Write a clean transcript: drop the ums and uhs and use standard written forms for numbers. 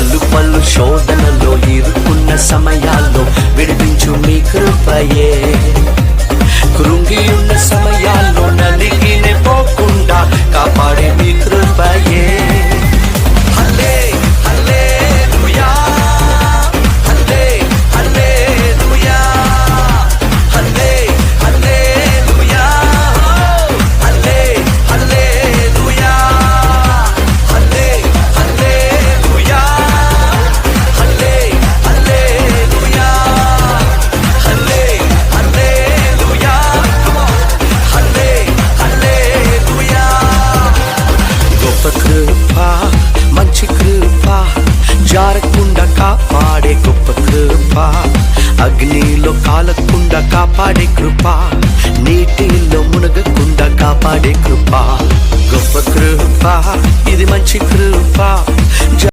పలు పలు శోధనలో ఇరుక్కున్న సమయాల్లో విడిపించు మీ కృపయే. కృంగి ఉన్న సమయాల్లో నలిగినే పోకుండా కాపాడే మీ కృపయే. హల్లే హల్లెలూయా, హల్లే హల్లెలూయా, హల్లే హల్లెలూయా, హల్లే హల్లెలూయా, హల్లే హల్లెలూయా, హల్లే హల్లెలూయా, హల్లే హల్లెలూయా, హల్లే హల్లెలూయా. గొప్ప కృప, మంచి కృప, జారకుండా కాపాడే గొప్ప కృప, అగ్నిలో కాలకుండా కాపాడే కృప, నీటిలో మునగకుండా కాపాడే కృప. గొప్ప కృప, ఇది మంచి కృప.